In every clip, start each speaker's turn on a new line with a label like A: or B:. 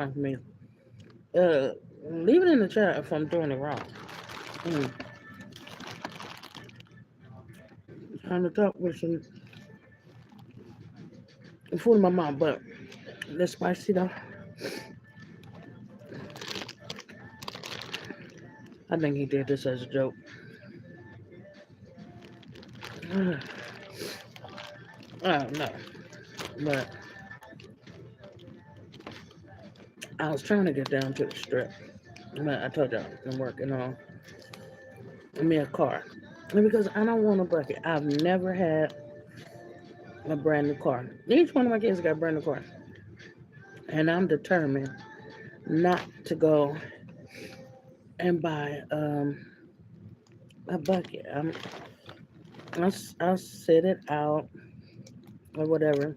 A: reminds me. Uh, Leave it in the chat if I'm doing it wrong. Mm, Trying to talk with some food in my mouth, but the spicy though. I think he did this as a joke. I don't know, but I was trying to get down to the strip. I told y'all I'm working on me a car. And because I don't want a bucket. I've never had a brand new car. Each one of my kids got a brand new car. And I'm determined not to go and buy a bucket. I'll sit it out or whatever.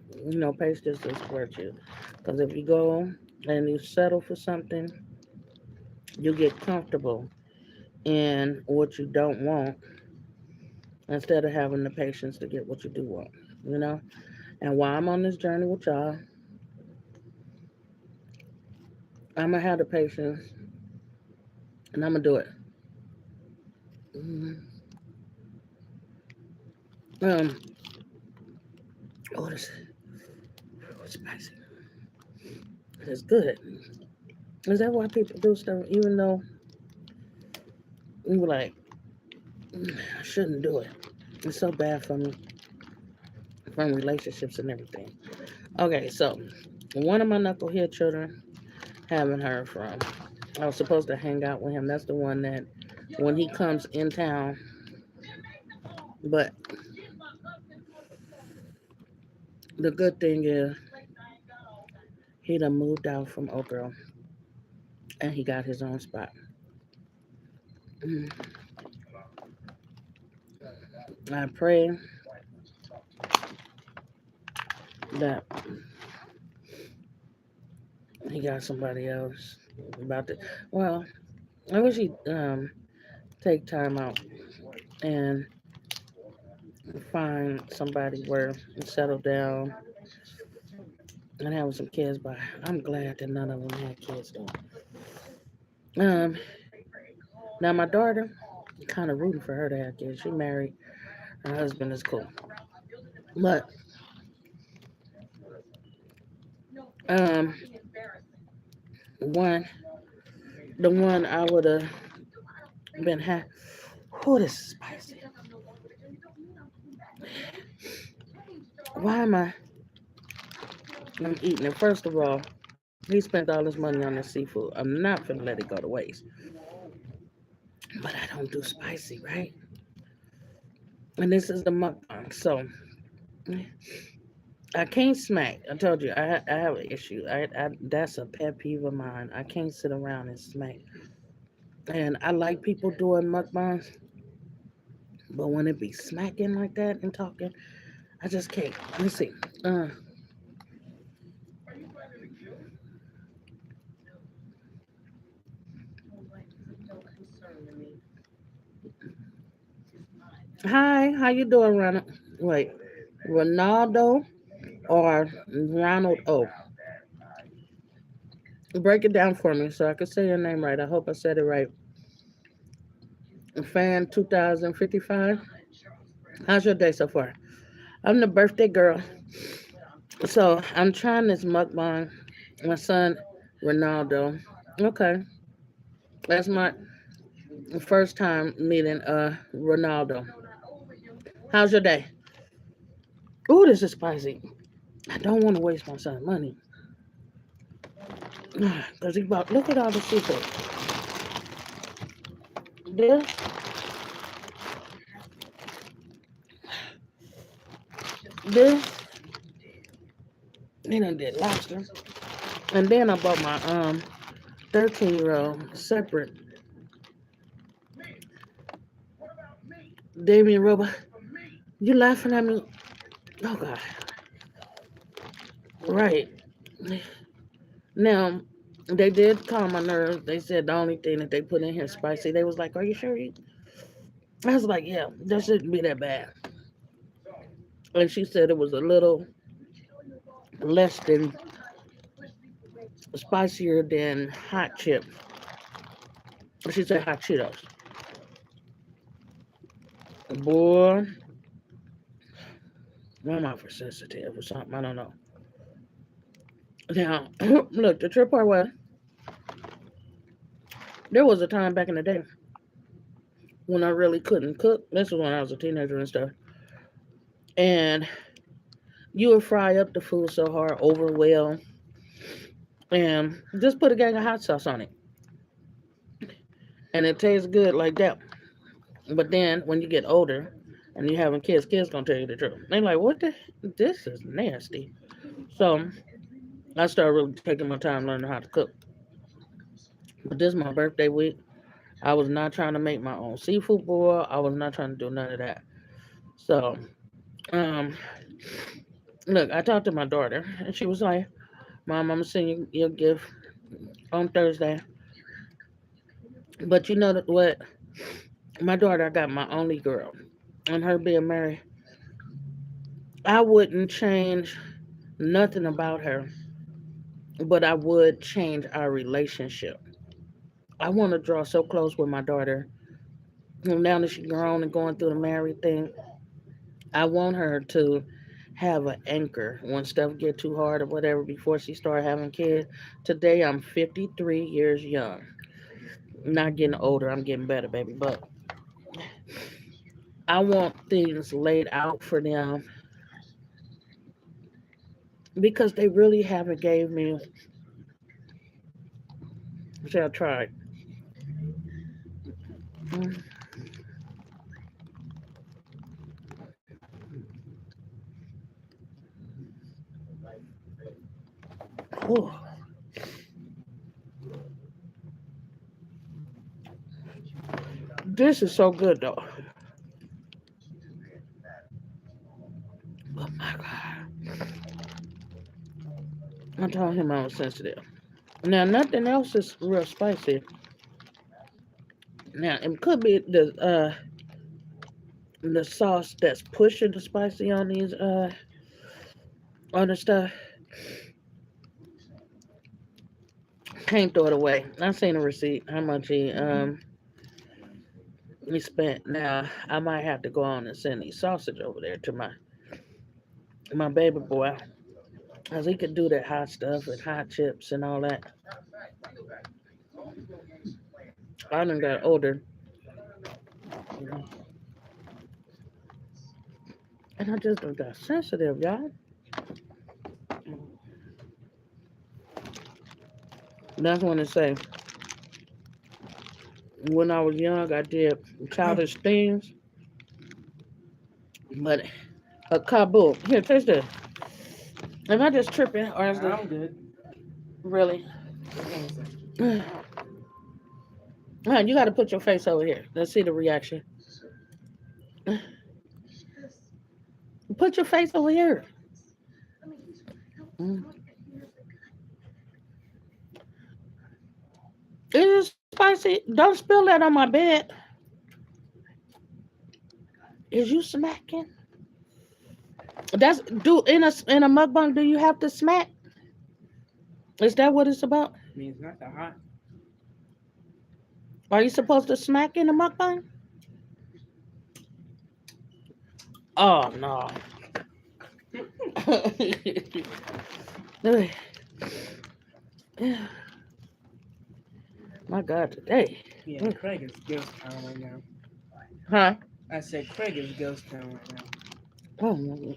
A: Pace just to support you. Because if you go and you settle for something, you get comfortable in what you don't want instead of having the patience to get what you do want, you know? And while I'm on this journey with y'all, I'm going to have the patience and I'm going to do it. Mm, Um, oh, this is spicy. It's good. Is that why people do stuff even though we were like, I shouldn't do it? It's so bad for me, from relationships and everything. Okay, so one of my knucklehead children, haven't heard from. I was supposed to hang out with him. That's the one that when he comes in town, but the good thing is he done moved out from Oak Grove and he got his own spot. Mm, I pray that he got somebody else about to. Well, I wish he'd take time out and find somebody where and settle down and have some kids. But I'm glad that none of them had kids though. Um, Now my daughter, kind of rooting for her to have kids. She married. Her husband is cool, but um, one the one I would have been happy. Oh, this is spicy. Why am I? I'm eating it. First of all, he spent all his money on the seafood. I'm not gonna let it go to waste. But I don't do spicy, right? And this is the mukbang, so I can't smack. I told you I have an issue. That's a pet peeve of mine. I can't sit around and smack. And I like people doing mukbangs, but when it be smacking like that and talking, I just can't. Let me see. Uh, Hi, how you doing, Ronald? Wait, Ronaldo or Ronald O? Break it down for me so I can say your name right. I hope I said it right. Fan 2055. How's your day so far? I'm the birthday girl, so I'm trying this mukbang. My son, Ronaldo. Okay, that's my first time meeting Ronaldo. How's your day? Ooh, this is spicy. I don't want to waste my son's money. Because he bought, look at all the seafood. This, this, then I did lobster. And then I bought my 13-year-old separate Damien Robot. You laughing at me? Oh God. Right. Now, they did calm my nerves. They said the only thing that they put in here is spicy. They was like, "Are you sure?" I was like, "Yeah, that shouldn't be that bad." And she said it was a little less than spicier than hot chip. She said hot Cheetos. Boy, my mouth is sensitive or something. I don't know. Now, look, the trip part was there was a time back in the day when I really couldn't cook. This was when I was a teenager and stuff. And you would fry up the food so hard over well and just put a gang of hot sauce on it. And it tastes good like that. But then when you get older and you having kids, kids gonna tell you the truth. They're like, what the this is nasty. So I started really taking my time learning how to cook. But this is my birthday week. I was not trying to make my own seafood boil. I was not trying to do none of that. So, um, look, I talked to my daughter, and she was like, "Mom, I'm gonna send you your gift on Thursday." But you know that what? My daughter, I got my only girl, and her being married, I wouldn't change nothing about her, but I would change our relationship. I want to draw so close with my daughter. Now that she's grown and going through the married thing, I want her to have an anchor when stuff get too hard or whatever before she start having kids. Today I'm 53 years young. Not getting older, I'm getting better, baby. But I want things laid out for them because they really haven't gave me. See, I tried. Mm, whew. This is so good though. Oh my god! I told him I was sensitive. Now nothing else is real spicy. Now it could be the sauce that's pushing the spicy on these other stuff. Can't throw it away. I seen a receipt how much he spent. Now I might have to go on and send these sausage over there to my baby boy, cause he could do that hot stuff and hot chips and all that. I done got older, you know, and I just done got sensitive, y'all. That's when it say when I was young I did childish things, but a Kabul. Here, taste this. Am I just tripping or is
B: I'm
A: it
B: good.
A: really? Man, you got to put your face over here. Let's see the reaction. Put your face over here. Mm. Is it spicy? Don't spill that on my bed. Is you smacking? That's do in a mukbang. Do you have to smack? Is that what it's about?
B: I mean, it's not that hot.
A: Are you supposed to smack in a mukbang? Oh no. My God, today.
B: Yeah, Craig is ghost town right now.
A: Huh?
B: I said Craig is ghost town right now.
A: Oh,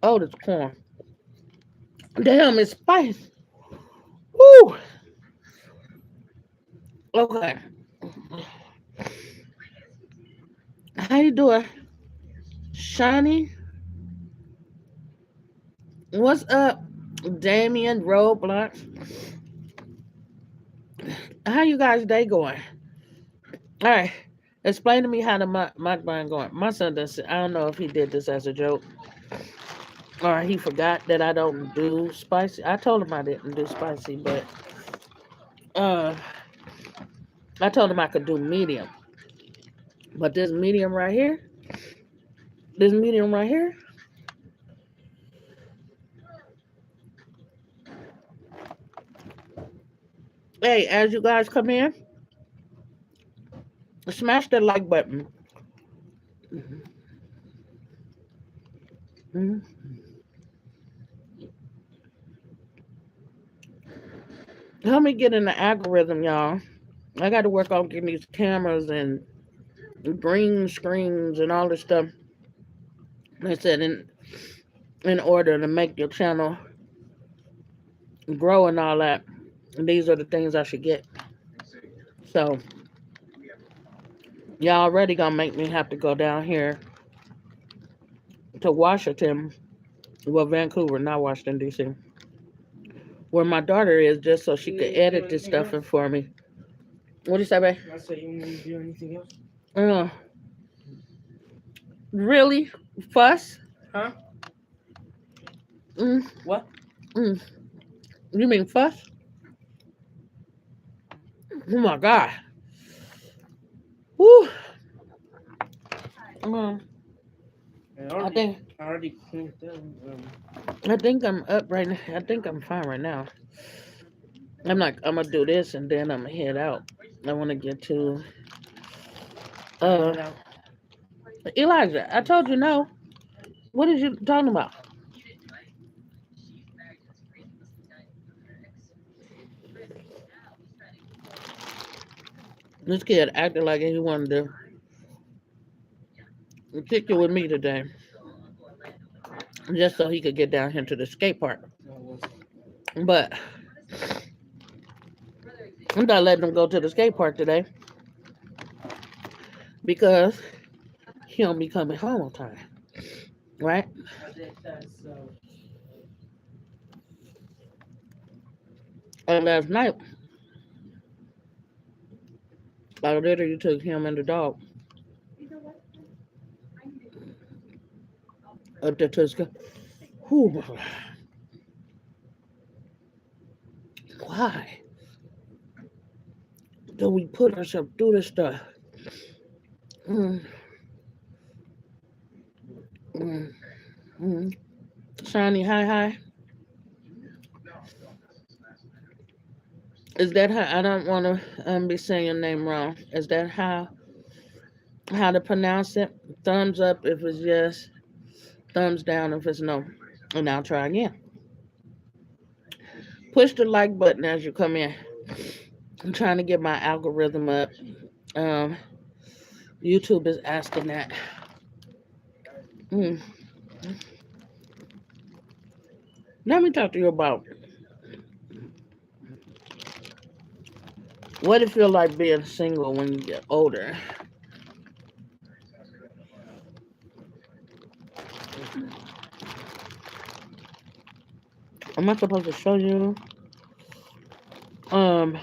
A: oh, this corn. Damn, it's spicy. Woo. Okay. How you doing, Shiny? What's up, Damien Roadblocks? How you guys' day going? All right. Explain to me how the mukbang going. My son does. I don't know if he did this as a joke or he forgot that I don't do spicy. I told him I didn't do spicy, but uh, I told him I could do medium. But this medium right here, Hey, as you guys come in, smash that like button. Mhm. Mhm. Help me get in the algorithm, y'all. I got to work on getting these cameras and green screens and all this stuff. They said in order to make your channel grow and all that. And these are the things I should get. So y'all already gonna make me have to go down here to Washington, well, Vancouver, not Washington D.C., where my daughter is, just so she could edit this stuff in for me. What do you say, babe?
B: I said you want to do anything else?
A: Uh, really? Fuss?
B: Huh?
A: Mm,
B: What?
A: mm. You mean fuss? Oh my God. Woo. Um, I think
B: I already cleaned them.
A: I think I'm up right now. I think I'm fine right now. I'm gonna do this and then I'm gonna head out. I want to get to uh
B: Head out.
A: Elijah. I told you no. What are you talking about? This kid acted like he wanted to kick it with me today, just so he could get down here to the skate park.
B: No, it wasn't.
A: But I'm not letting him go to the skate park today because he don't be coming home on time, right? And last night, I literally took him and the dog up there to the skate. Whew, why do we put ourselves through this stuff? Mm, mm, mm. Shiny, hi, hi. Is that how? I don't want to be saying your name wrong. Is that how to pronounce it? Thumbs up if it's yes. Thumbs down if it's no. And I'll try again. Push the like button as you come in. I'm trying to get my algorithm up. Um, YouTube is asking that. Mm. Let me talk to you about what it feel like being single when you get older. Am I supposed to show you um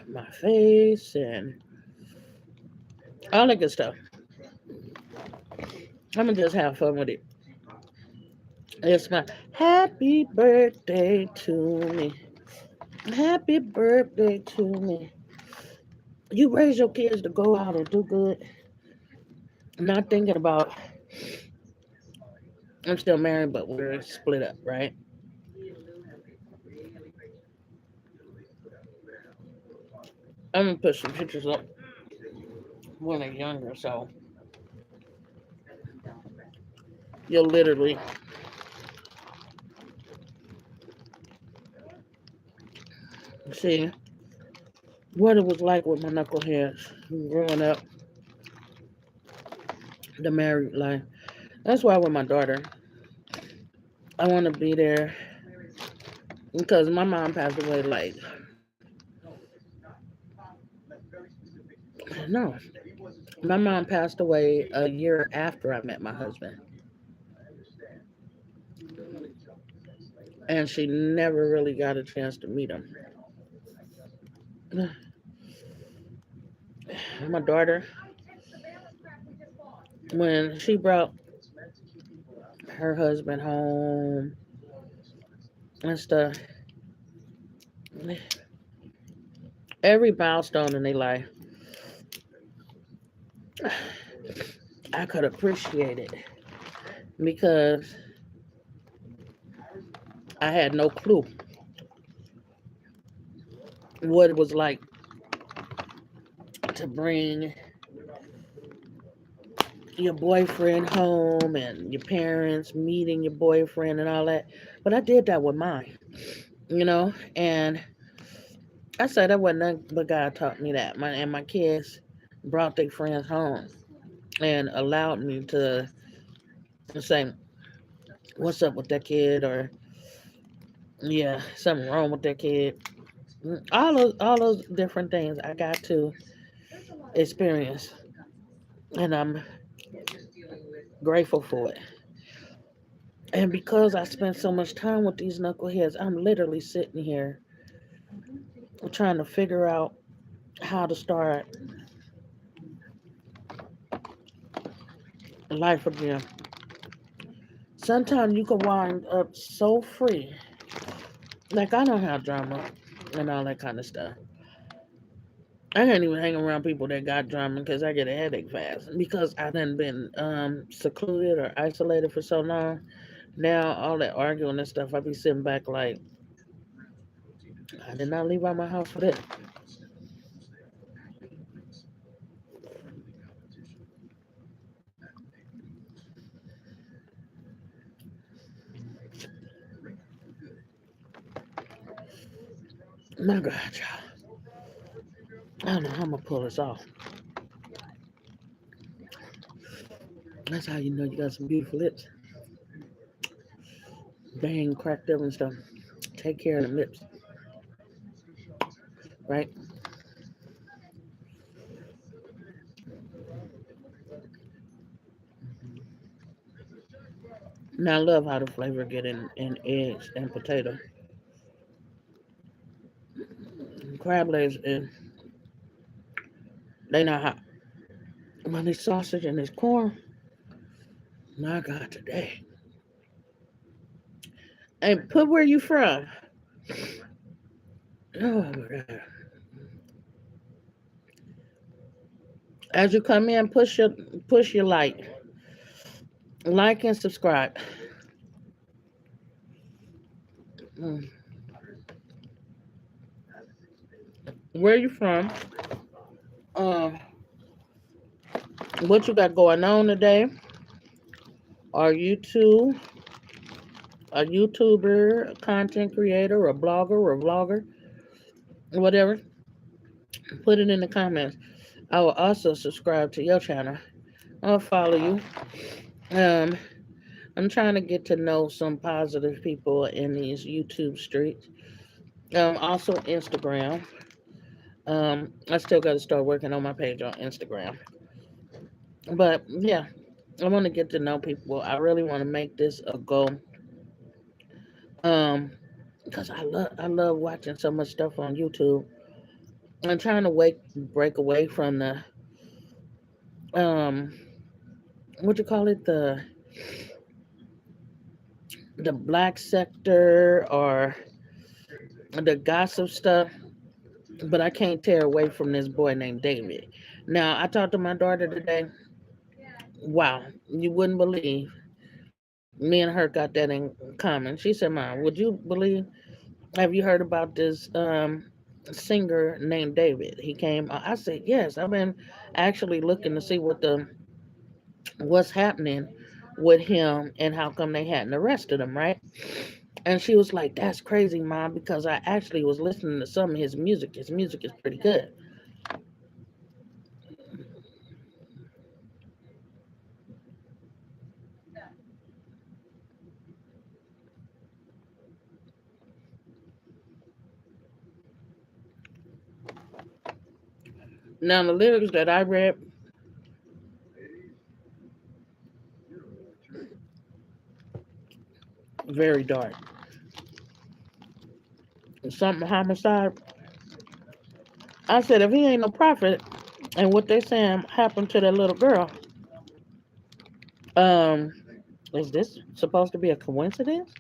A: my face and all that good stuff? I'm gonna just have fun with it. It's my happy birthday to me. Happy birthday to me. You raise your kids to go out and do good. Not thinking about I'm still married, but we're split up, right? I'm gonna put some pictures up when they're younger, so you'll literally see what it was like with my knuckleheads growing up, the married life. That's why with my daughter, I want to be there because my mom passed away like no, my mom passed away a year after I met my husband, and she never really got a chance to meet him. My daughter, when she brought her husband home and stuff, every milestone in their life, I could appreciate it because I had no clue. what it was like to bring your boyfriend home and your parents meeting your boyfriend and all that. But I did that with mine, and I said that wasn't nothing but God taught me that. My kids brought their friends home and allowed me to say, "What's up with that kid?" or "Yeah, something wrong with that kid." All those different things I got to experience, and I'm grateful for it. And because I spent so much time with these knuckleheads, I'm literally sitting here trying to figure out how to start life again. Sometimes you can wind up so free. Like I don't have drama and all that kind of stuff. I can't even hang around people that got drama because I get a headache fast. Because I done been secluded or isolated for so long. Now all that arguing and stuff, I be sitting back like I did not leave out my house for this. My God, y'all. I don't know how I'm gonna pull this off. That's how you know you got some beautiful lips. They ain't cracked up and stuff. Take care of them lips, right? Now I love how the flavor get in eggs and potato. Crab legs and they not hot. But this sausage and this corn, my God, today. And put where you from. Oh my God. As you come in, push your like and subscribe. Mm. Where you from? Um, what you got going on today? Are you too a YouTuber, a content creator, a blogger, or a vlogger, whatever? Put it in the comments. I will also subscribe to your channel. I'll follow you. Um, I'm trying to get to know some positive people in these YouTube streets. Also Instagram. I still got to start working on my page on Instagram. But yeah, I want to get to know people. I really want to make this a goal. Um, because I love watching so much stuff on YouTube. I'm trying to break away from um what you call it, the black sector or the gossip stuff, but I can't tear away from this boy named David. Now I talked to my daughter today. Wow, you wouldn't believe me and her got that in common. She said, "Mom, would you believe? Have you heard about this singer named David? He came." I said, "Yes. I've been actually looking to see what's happening with him and how come they hadn't arrested him, right?" And she was like, "That's crazy, Mom, because I actually was listening to some of his music. His music is pretty good." Now the lyrics that I read, very dark. Something homicide. I said, if he ain't no prophet, and what they saying happened to that little girl, um, is this supposed to be a coincidence?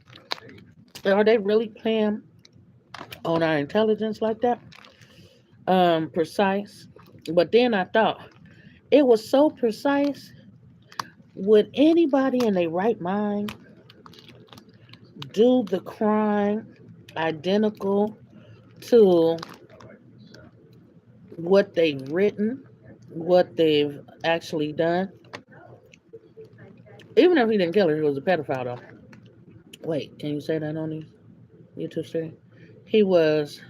A: Are they really playing on our intelligence like that? Precise. But then I thought it was so precise. Would anybody in their right mind do the crime identical to what they've written, what they've actually done. Even if he didn't kill her, he was a pedophile though. Wait, can you say that on the YouTube stream? He was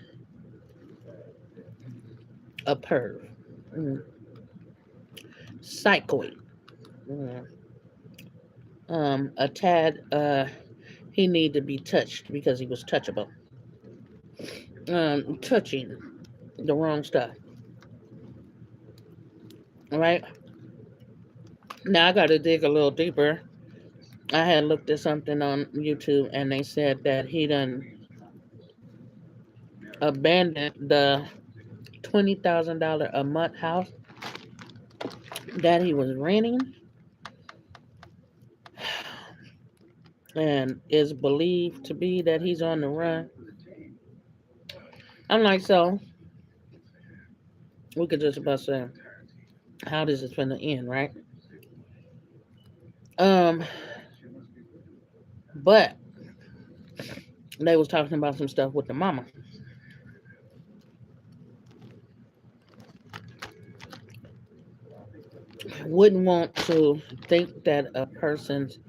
A: a perv. Mm. Psychoid. Mm. A tad he needed to be touched because he was touchable. Touching the wrong stuff. All right. Now I gotta dig a little deeper. I had looked at something on YouTube and they said that he done abandoned the $20,000 a month house that he was renting and is believed to be that he's on the run. I'm like, so we could just about say how this is gonna end, right? Um, but they was talking about some stuff with the mama. Wouldn't want to think that a person's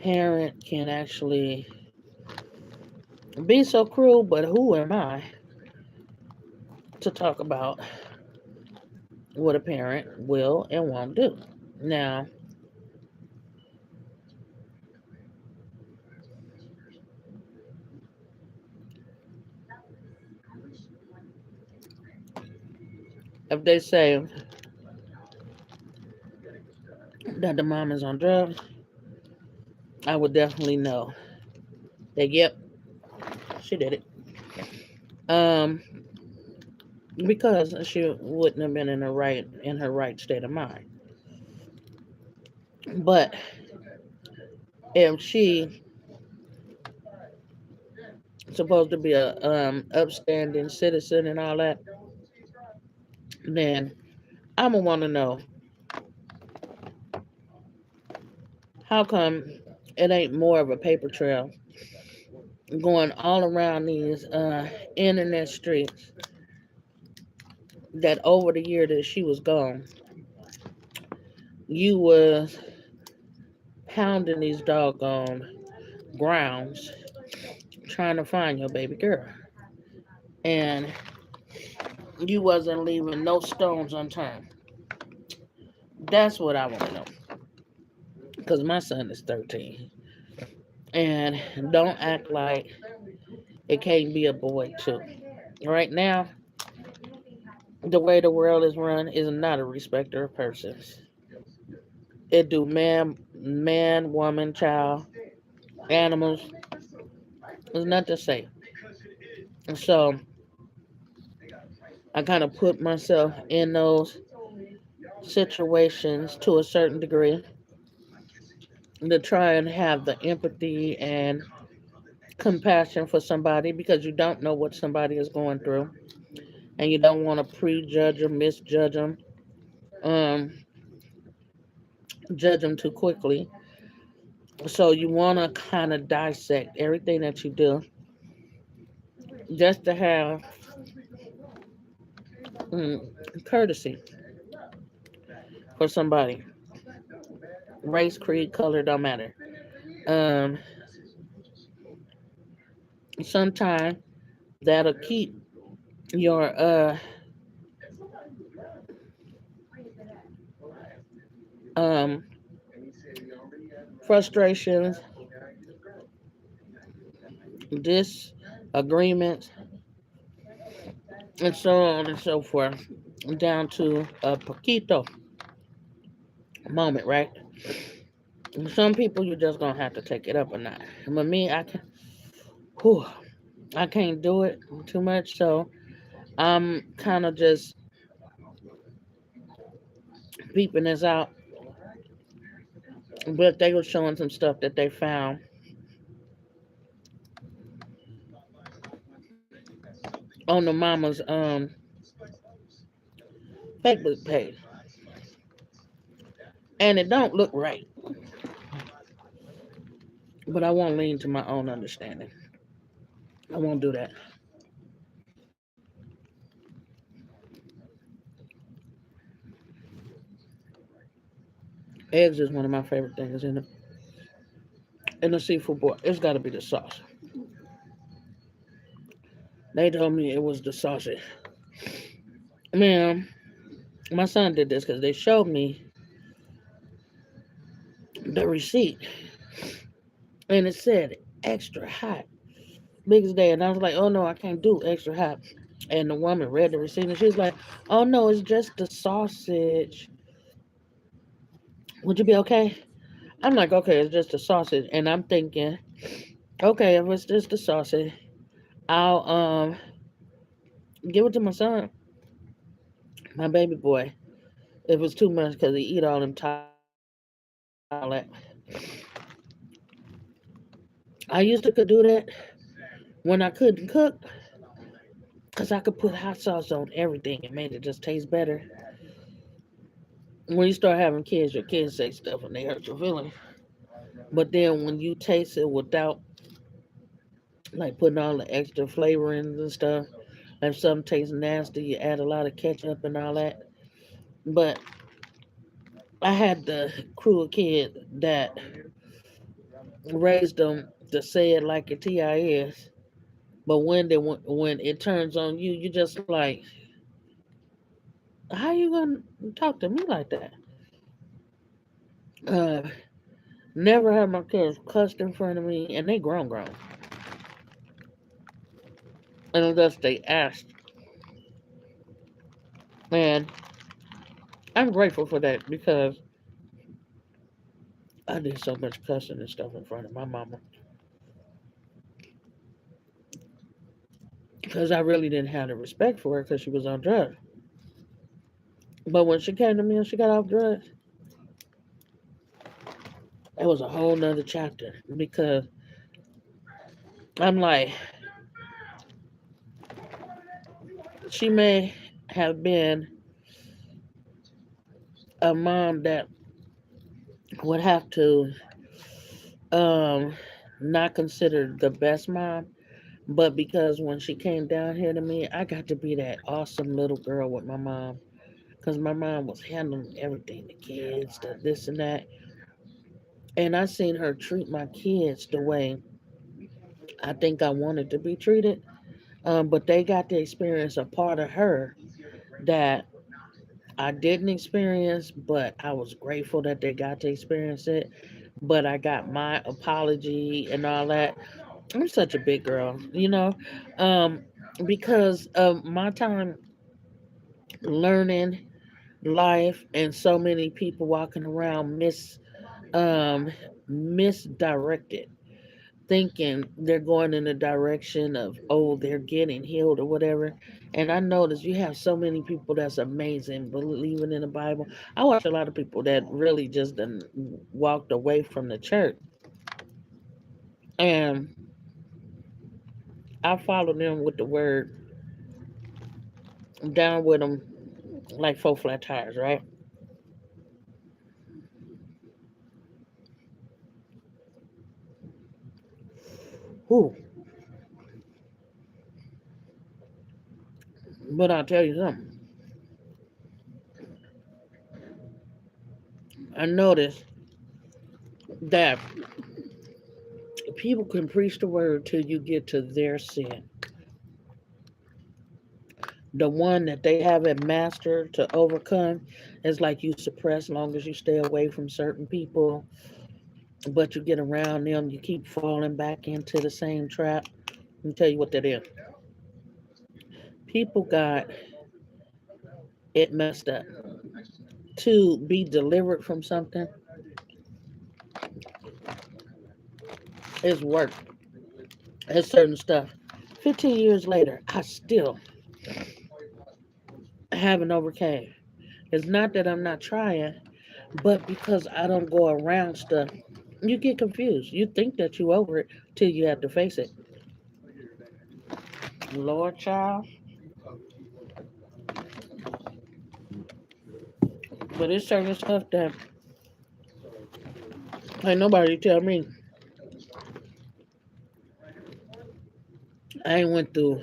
A: parent can actually be so cruel, but who am I to talk about what a parent will and won't do? Now, if they say that the mom is on drugs, I would definitely know that, yep, she did it. Um, because she wouldn't have been in her right state of mind. But if she supposed to be a upstanding citizen and all that, then I'm gonna want to know how come it ain't more of a paper trail going all around these internet streets that over the year that she was gone, you was pounding these doggone grounds trying to find your baby girl. And you wasn't leaving no stones unturned. That's what I want to know. Because my son is 13. And don't act like it can't be a boy too. Right now, the way the world is run is not a respecter of persons. It do man, woman, child, animals. There's nothing to say. So I kind of put myself in those situations to a certain degree to try and have the empathy and compassion for somebody because you don't know what somebody is going through and you don't want to prejudge or misjudge them, um, judge them too quickly. So you want to kind of dissect everything that you do just to have mm, courtesy for somebody. Race, creed, color don't matter. Um, Sometimes that'll keep your um, frustrations, disagreements, and so on and so forth down to a poquito moment, right? Some people you just gonna have to take it up or not. But me, whew, I can't do it too much, so I'm kind of just peeping this out. But they were showing some stuff that they found on the mama's Facebook page, and it don't look right. But I won't lean to my own understanding. I won't do that. Eggs is one of my favorite things in the seafood boil. It's got to be the sauce. They told me it was the sausage. Man, my son did this because they showed me the receipt and it said extra hot, biggest day. And I was like, oh no, I can't do extra hot. And the woman read the receipt and she was like, oh no, it's just the sausage. Would you be okay? I'm like, okay, it's just the sausage. And I'm thinking, okay, if it's just the sausage, I'll give it to my son, my baby boy. It was too much because he eat all them all that. I used to could do that when I couldn't cook because I could put hot sauce on everything and made it just taste better. When you start having kids, your kids say stuff and they hurt your feelings. But then when you taste it without like putting all the extra flavorings and stuff, if something tastes nasty, you add a lot of ketchup and all that. But I had the cruel kid that raised them to say it like a TIS. But when it turns on you, you just like, how you gonna talk to me like that? Uh, Never had my kids cussed in front of me, and they grown, unless they asked. And I'm grateful for that because I did so much cussing and stuff in front of my mama because I really didn't have the respect for her because she was on drugs. But when she came to me and she got off drugs, it was a whole nother chapter because I'm like, she may have been a mom that would have to um not considered the best mom, but because when she came down here to me, I got to be that awesome little girl with my mom because my mom was handling everything, the kids, the this and that. And I seen her treat my kids the way I think I wanted to be treated. But they got to experience a part of her that I didn't experience, but I was grateful that they got to experience it. But I got my apology and all that. I'm such a big girl, um, because of my time learning life and so many people walking around misdirected, thinking they're going in the direction of, oh, they're getting healed or whatever. And I notice you have so many people that's amazing believing in the Bible. I watch a lot of people that really just done walked away from the church, and I follow them with the word down with them like four flat tires, right? Whew. But I'll tell you something. I noticed that people can preach the word till you get to their sin, the one that they haven't mastered to overcome. Is like you suppress long as you stay away from certain people, but you get around them, you keep falling back into the same trap. Let me tell you what that is. People got it messed up. To be delivered from something is work. It's certain stuff. 15 years later, I still haven't overcame. It's not that I'm not trying, but because I don't go around stuff, you get confused. You think that you over it till you have to face it. Lord child. But it's certain stuff that ain't nobody tell me. I ain't went through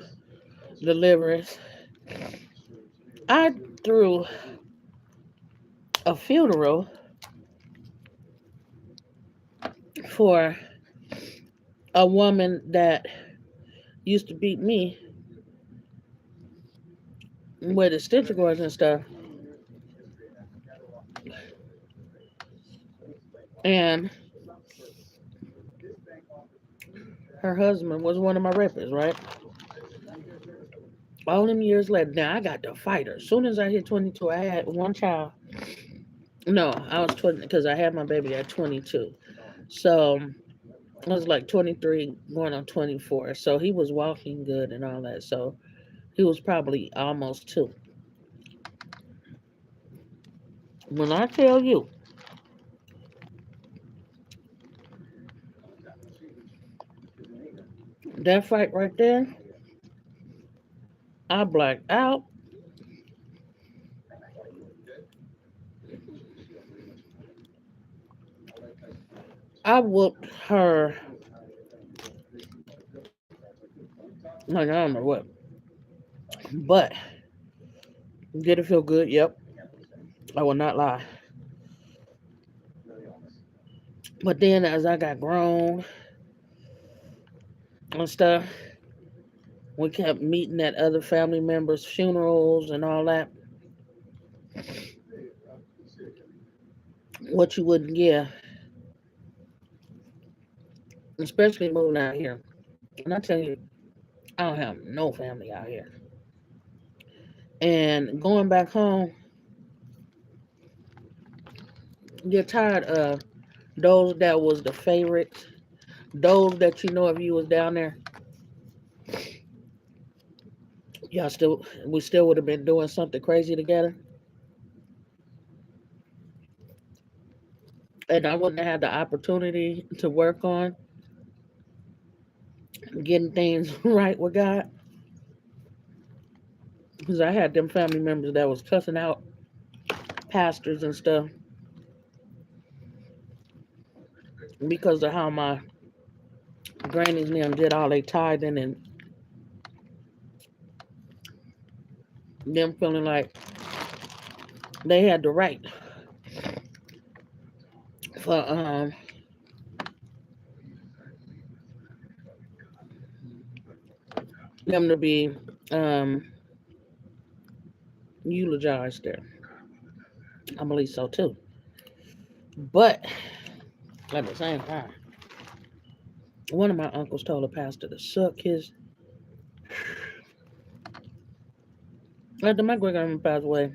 A: deliverance. I threw a funeral for a woman that used to beat me with extension cords and stuff. And her husband was one of my rappers, right? All them years later, now I got to fight her. As soon as I hit 22, I had one child. No, I was 20 because I had my baby at 22. So I was like 23 going on 24. So he was walking good and all that. So he was probably almost 2. When I tell you that fight right there, I blacked out. I whooped her like I don't know what. But did it feel good? Yep. I will not lie. But then as I got grown and stuff, we kept meeting at other family members' funerals and all that. What you wouldn't get, especially moving out here. And I tell you, I don't have no family out here. And going back home, get tired of those that was the favorites, those that you know if you was down there, we still would have been doing something crazy together. And I wouldn't have had the opportunity to work on getting things right with God. Because I had them family members that was cussing out pastors and stuff because of how my grannies and them did all they tithing and them feeling like they had the right for them to be eulogized there. I believe so too. But at the same time, one of my uncles told a pastor to suck his. After my great grandma passed away,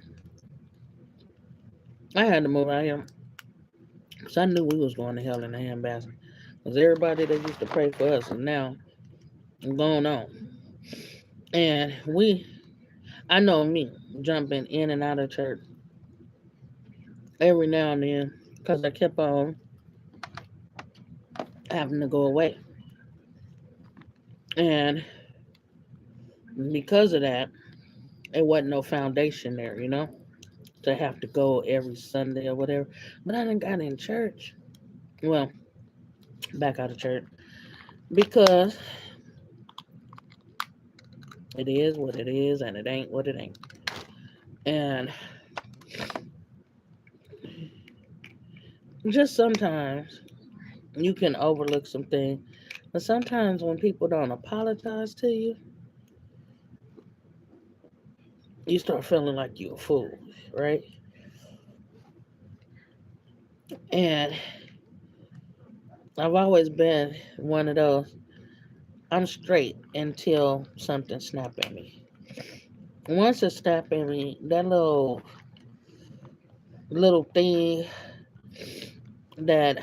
A: I had to move out here because I knew we was going to hell in a handbasket. Because everybody that used to pray for us is now going on. And I know me, jumping in and out of church every now and then because I kept on having to go away. And because of that, it wasn't no foundation there, to have to go every Sunday or whatever. But I didn't got in church. Well, back out of church. Because it is what it is and it ain't what it ain't. And just sometimes you can overlook some things. But sometimes when people don't apologize to you, you start feeling like you're a fool, right? And I've always been one of those. I'm straight until something snap at me. Once it snap at me, that little thing that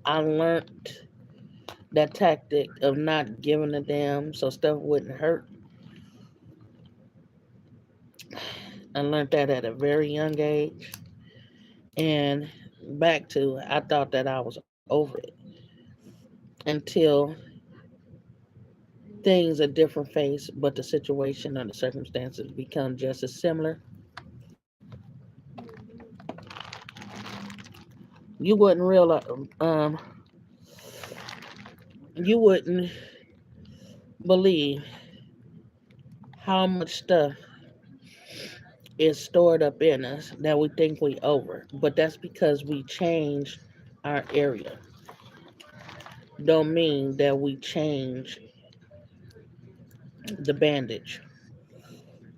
A: I learned, that tactic of not giving a damn so stuff wouldn't hurt. I learned that at a very young age. And back to, I thought that I was over it until things a different face, but the situation and the circumstances become just as similar. You wouldn't realize, you wouldn't believe how much stuff is stored up in us that we think we over, but that's because we changed our area. don't mean that we change the bandage,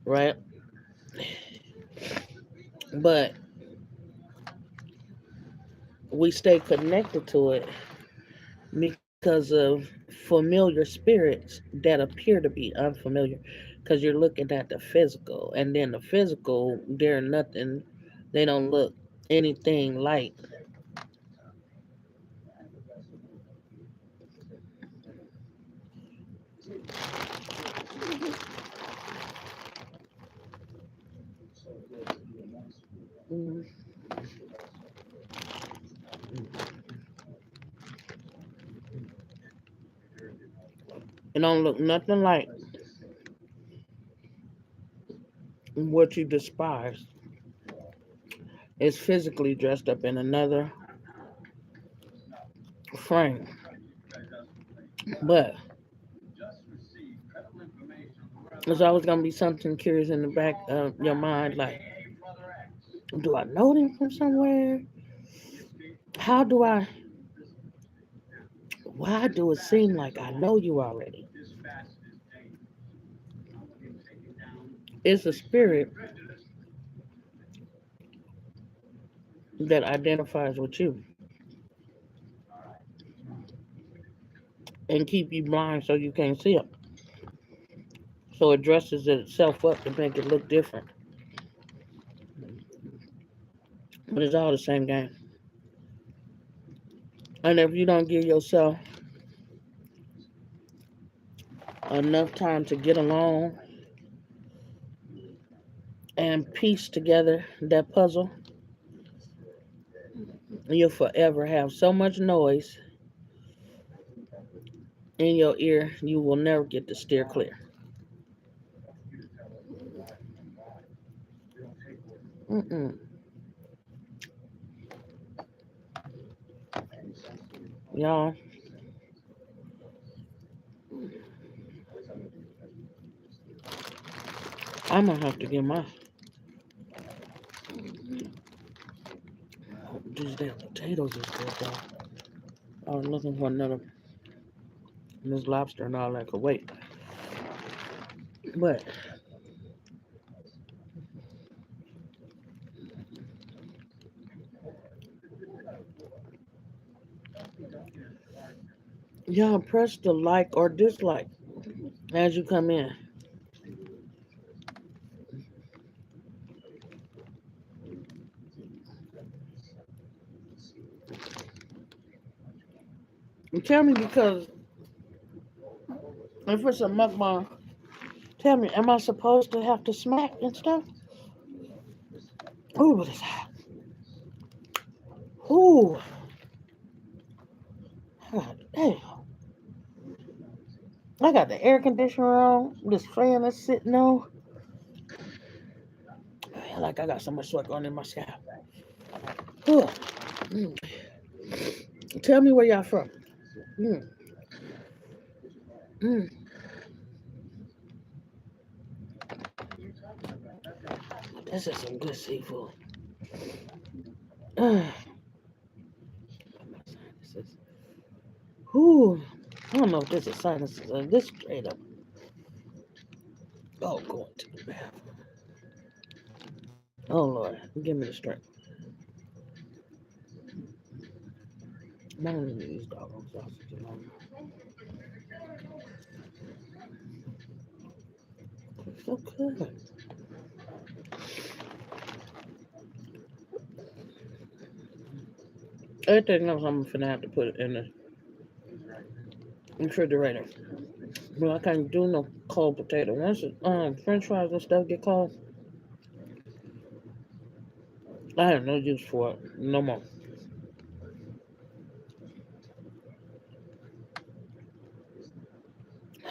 A: right? But we stay connected to it because of familiar spirits that appear to be unfamiliar, because you're looking at the physical, and then the physical, they're nothing, they don't look anything like. Mm, it don't look nothing like what you despise. It's physically dressed up in another frame, but there's always gonna be something curious in the back of your mind, like, do I know them from somewhere? How do I? Why do it seem like I know you already? It's a spirit that identifies with you and keep you blind so you can't see it. So it dresses itself up to make it look different, but it's all the same game. And if you don't give yourself enough time to get along and piece together that puzzle, you'll forever have so much noise in your ear, you will never get to steer clear. Mm-mm. Y'all, I'm gonna have to get my these damn potatoes is good though. I was looking for another Miss Lobster and all that could wait. But y'all press the like or dislike as you come in. And tell me, because if it's a mukbang, tell me, am I supposed to have to smack and stuff? Ooh, what is that? Ooh, God damn. I got the air conditioner on, this fan that's sitting on. I feel like I got so much sweat going in my scalp. Ooh. Mm. Tell me where y'all from. Mm. Mm. This is some good seafood. Uh, this is, ooh, I don't know if this is sinuses or this straight up. Oh, going to the bathroom. Oh, Lord, give me the strength. I don't even use doggone sausage alone. It's so good. Everything else, I'm finna have to put it in the refrigerator. Well, I can't do no cold potato. Once French fries and stuff get cold, I have no use for it no more.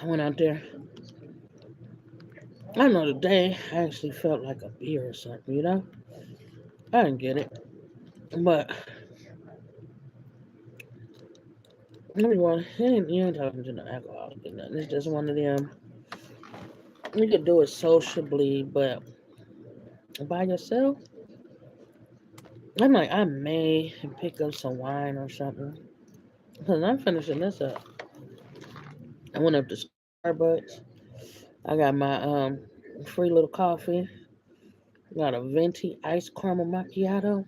A: I went out there. I know the day I actually felt like a beer or something, you know? I didn't get it. But everyone, you ain't talking to no alcoholic or nothing. It's just one of them. You could do it sociably, but by yourself, I'm like, I may pick up some wine or something. Because I'm finishing this up. I went up to Starbucks. I got my free little coffee. Got a venti iced caramel macchiato.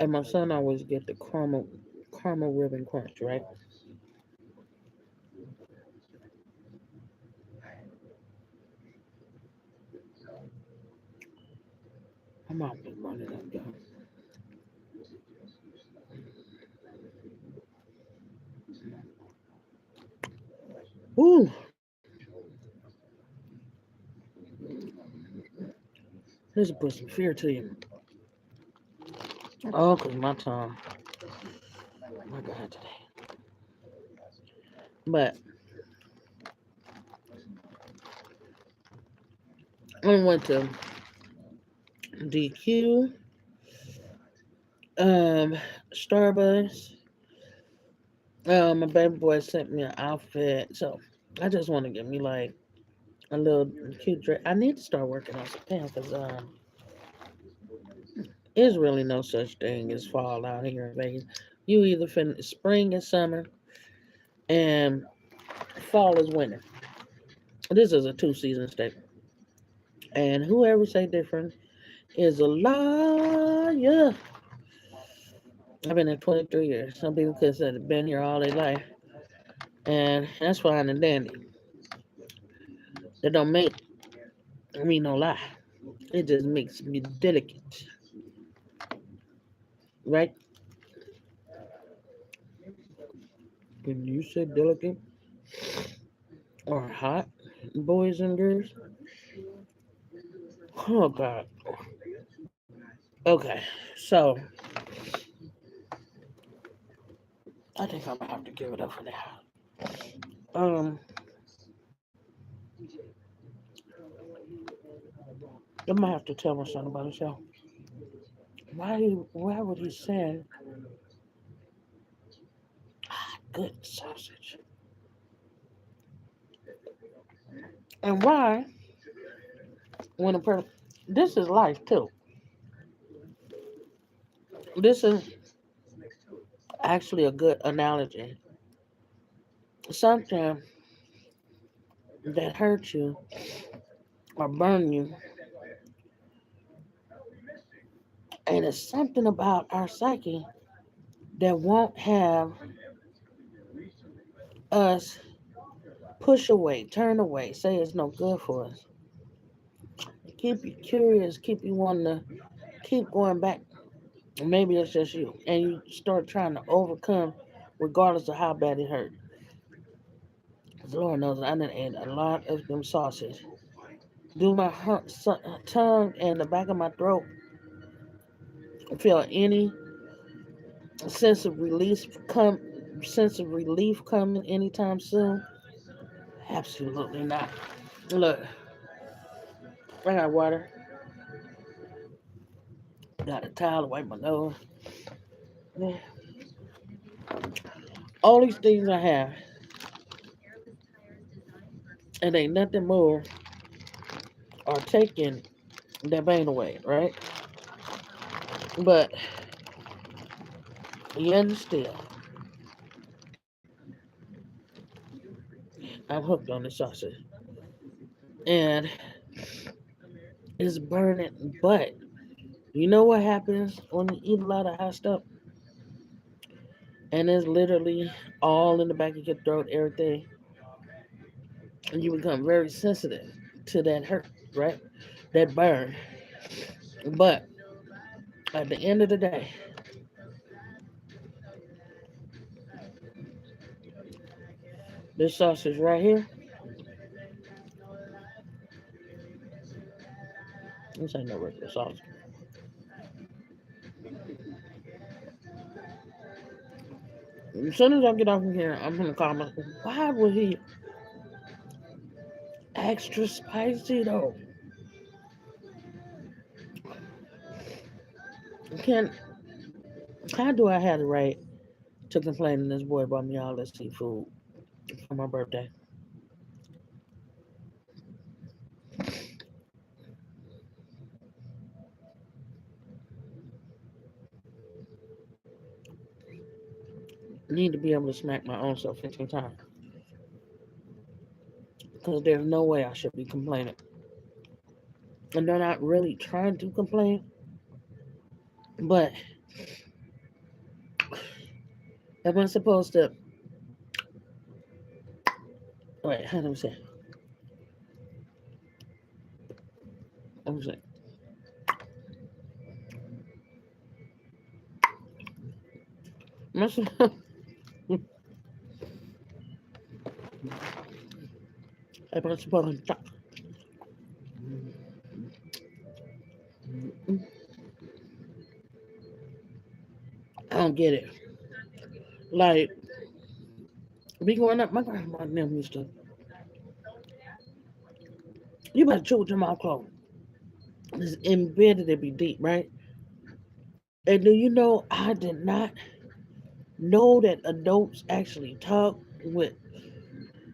A: And my son always get the caramel ribbon crunch, right? My mouth is running up, y'all. Ooh, this will put some fear to you. Oh, cause my tongue, my God, today. But I went to DQ, um, Starbucks. My baby boy sent me an outfit, so I just want to get me like a little cute dress. I need to start working on some pants because there's really no such thing as fall out here in Vegas. You either spring is summer and fall is winter. This is a two-season state, and whoever say different is a liar. I've been here 23 years. Some people could say they've been here all their life, and that's fine and dandy. That don't make me no lie. It just makes me delicate, right? When you say delicate or hot, boys and girls, oh God. Okay, so I think I'm gonna have to give it up for now. Um, I'm gonna have to tell my son about himself. Why would he send good sausage? And why, when a person, this is life too. This is actually a good analogy. Something that hurt you or burn you, and it's something about our psyche that won't have us push away, turn away, say it's no good for us. Keep you curious, keep you wanting to keep going back. Maybe it's just you, and you start trying to overcome, regardless of how bad it hurt. 'Cause Lord knows I done ate a lot of them sausage. Do my tongue and the back of my throat feel any sense of sense of relief coming anytime soon? Absolutely not. Look, I got water, got a towel to wipe my nose. Yeah. All these things I have, and ain't nothing more are taking that pain away, right? But yet and still, I'm hooked on this sausage, and it's burning. But you know what happens when you eat a lot of hot stuff, and it's literally all in the back of your throat, everything, and you become very sensitive to that hurt, right? That burn. But at the end of the day, this sausage right here, this ain't no regular sausage. As soon as I get off of here, I'm gonna call my. Why would he extra spicy though? Can How do I have the right to complain? And this boy bought me all this seafood for my birthday. need to be able to smack my own self 15 times because there's no way I should be complaining. And they're not really trying to complain, but am I supposed to? Wait, how do I say? I'm saying, am I supposed, am I supposed to? I don't get it. Like, be growing up, my grandma never used to. You better chew with your mouth closed. It's embedded to be deep, right? And do you know I did not know that adults actually talk with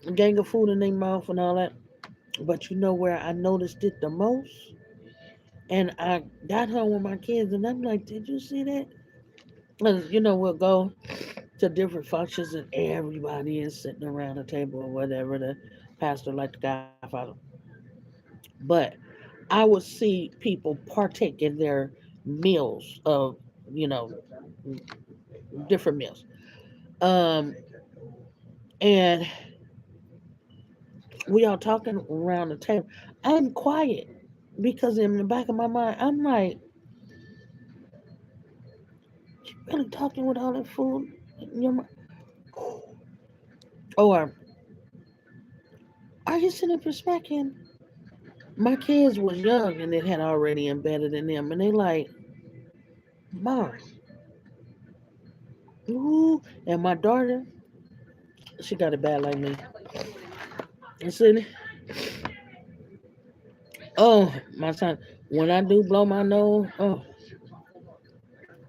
A: a gang of food in their mouth and all that. But you know where I noticed it the most? And I got home with my kids and I'm like, did you see that? 'Cause, we'll go to different functions and everybody is sitting around the table or whatever, the pastor like the godfather. But I would see people partake in their meals of, you know, different meals. Um, and we all talking around the table. I'm quiet because in the back of my mind, I'm like, really talking with all that food in your mouth? Or are you sitting up here smacking? My kids was young and it had already embedded in them, and they like, Mom, ooh. And my daughter, she got it bad like me. And sitting, oh, my son, when I do blow my nose, oh,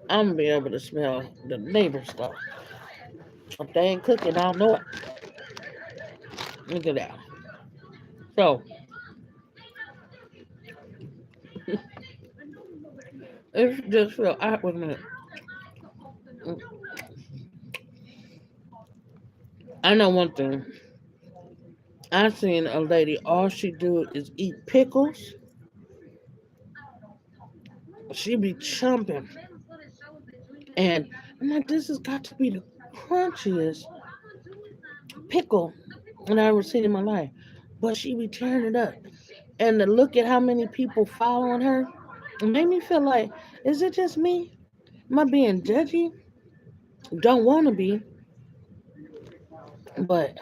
A: I'm gonna be able to smell the neighbor stuff. If they ain't cooking, I'll know it. Look at that. So it's just feel I wait a minute. I know one thing. I seen a lady, all she do is eat pickles. She be chumping. And I'm like, this has got to be the crunchiest pickle that I ever seen in my life. But she be tearing it up. And to look at how many people following her, it made me feel like, is it just me? Am I being judgy? Don't want to be, but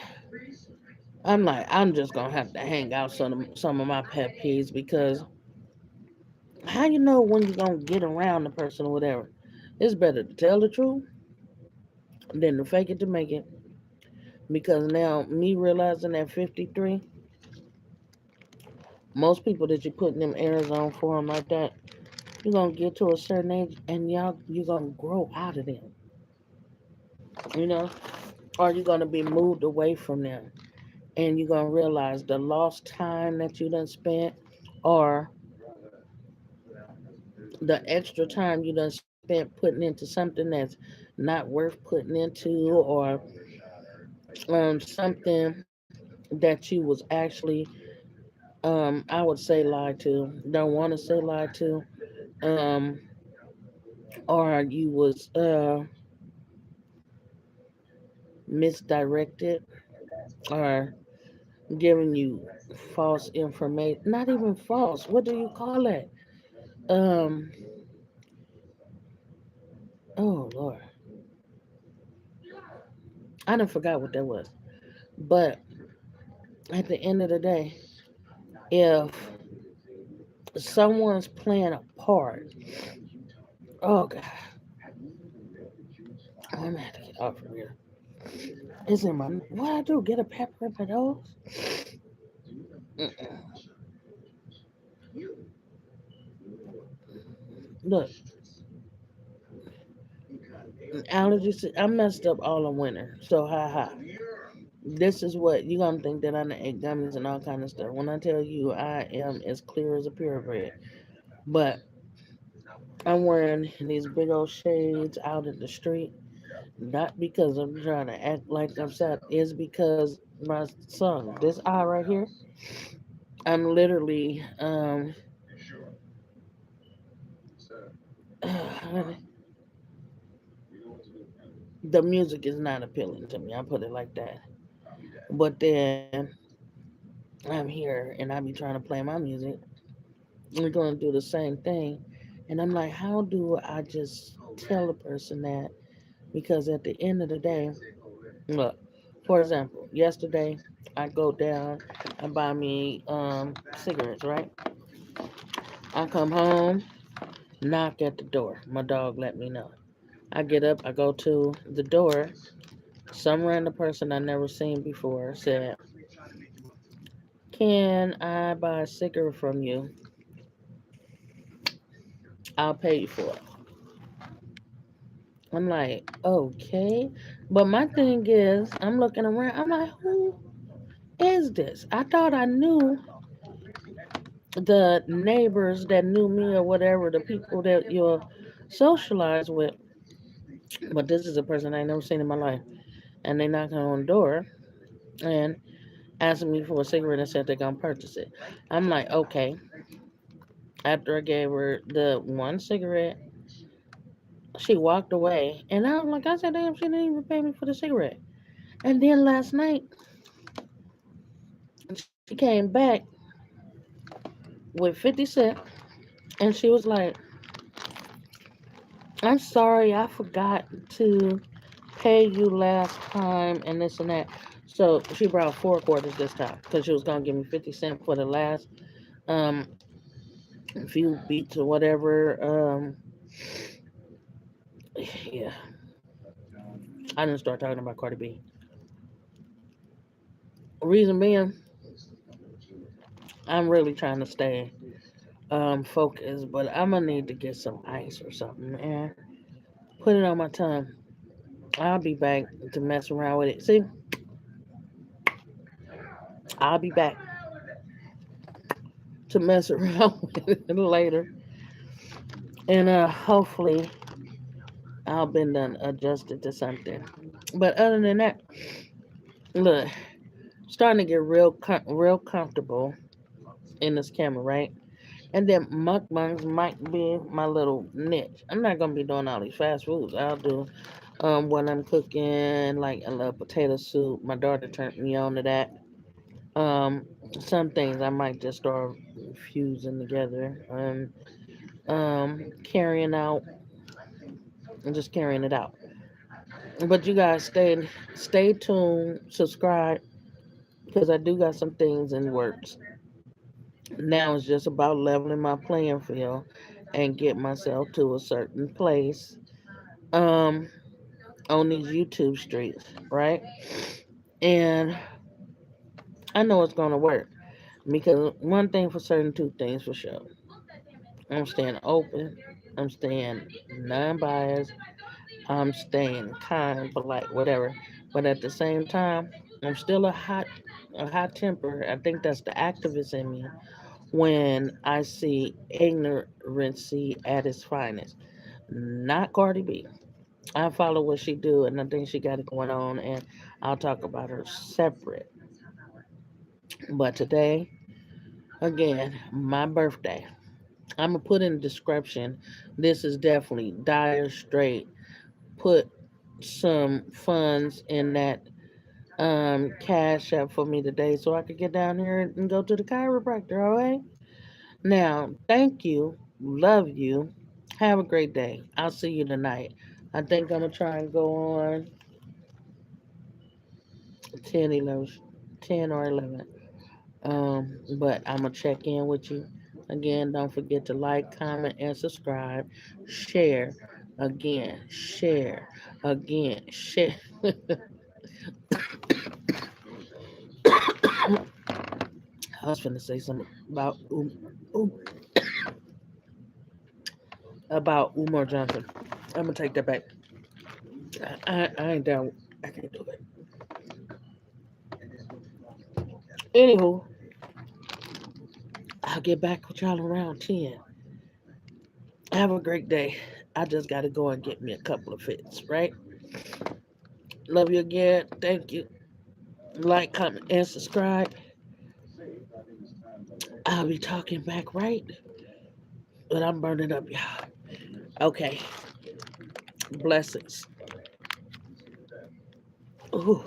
A: I'm like, I'm just gonna have to hang out some of my pet peeves because how you know when you're gonna get around the person or whatever? It's better to tell the truth than to fake it to make it. Because now me realizing at 53, most people that you put in them Arizona for them like that, you're gonna get to a certain age and you're gonna grow out of them, you know, or you're gonna be moved away from them, and you're gonna realize the lost time that you done spent, or the extra time you done spent putting into something that's not worth putting into, or something that you was actually, I would say lied to, don't want to say lied to, um, or you was misdirected, or giving you false information. Not even false. What do you call it? Um. Oh Lord, I done forgot what that was. But at the end of the day, if someone's playing a part, oh God, I'm gonna have to get off of here. It's in my what I do? Get a pepper in my nose? Mm-mm. Look, allergies. I messed up all of winter, so ha ha. This is what you gonna think that I done ate gummies and all kind of stuff. When I tell you I am as clear as a purebred, but I'm wearing these big old shades out in the street. Not because I'm trying to act like I'm sad. It's because my son, this eye right here, I'm literally the music is not appealing to me. I put it like that. But then I'm here and I be trying to play my music. We're gonna do the same thing. And I'm like, how do I just tell a person that? Because at the end of the day, look, for example, yesterday I go down and buy me cigarettes, right? I come home, knock at the door. My dog let me know. I get up, I go to the door. Some random person I never seen before said, "Can I buy a cigarette from you? I'll pay you for it." I'm like, okay. But my thing is, I'm looking around, I'm like, who is this? I thought I knew the neighbors that knew me or whatever, the people that you'll socialize with. But this is a person I ain't never seen in my life. And they knocking on the door and asking me for a cigarette and said they're gonna purchase it. I'm like, okay. After I gave her the one cigarette, she walked away. And I was like, I said, damn, she didn't even pay me for the cigarette. And then last night, she came back with 50 cents and she was like, I'm sorry, I forgot to pay you last time and this and that. So she brought 4 quarters this time because she was gonna give me 50 cents for the last um few beats or whatever. Yeah, I didn't start talking about Cardi B. Reason being, I'm really trying to stay focused, but I'm gonna need to get some ice or something and put it on my tongue. I'll be back to mess around with it. See, I'll be back to mess around with it later, and hopefully I'll been done adjusted to something. But other than that, look, starting to get real comfortable in this camera, right? And then mukbangs might be my little niche. I'm not gonna be doing all these fast foods. I'll do when I'm cooking, like a little potato soup. My daughter turned me on to that. Um, some things I might just start fusing together and carrying out and just carrying it out. But you guys stay tuned, subscribe because I do got some things in works. Now it's just about leveling my playing field and get myself to a certain place um on these YouTube streets, right? And I know it's gonna work because one thing for certain, two things for sure. I'm staying open, I'm staying non-biased, I'm staying kind, polite, whatever. But at the same time, I'm still a hot temper. I think that's the activist in me when I see ignorancy at its finest. Not Cardi B. I follow what she do, and I think she got it going on, and I'll talk about her separate. But today, again, my birthday. I'm gonna put in the description. This is definitely dire straight. Put some funds in that cash app for me today so I could get down here and go to the chiropractor. All right. Now, thank you. Love you. Have a great day. I'll see you tonight. I think I'm going to try and go on 10, 11, 10 or 11. But I'm going to check in with you. Again, don't forget to like, comment, and subscribe. Share. Again, share. Again, share. I was finna say something about Umar Johnson. I'm gonna take that back. I ain't down. I can't do it. Anywho, I'll get back with y'all around 10. Have a great day. I just got to go and get me a couple of fits, right? Love you again. Thank you. Like, comment, and subscribe. I'll be talking back right, but I'm burning up, y'all. Okay. Blessings. Ooh.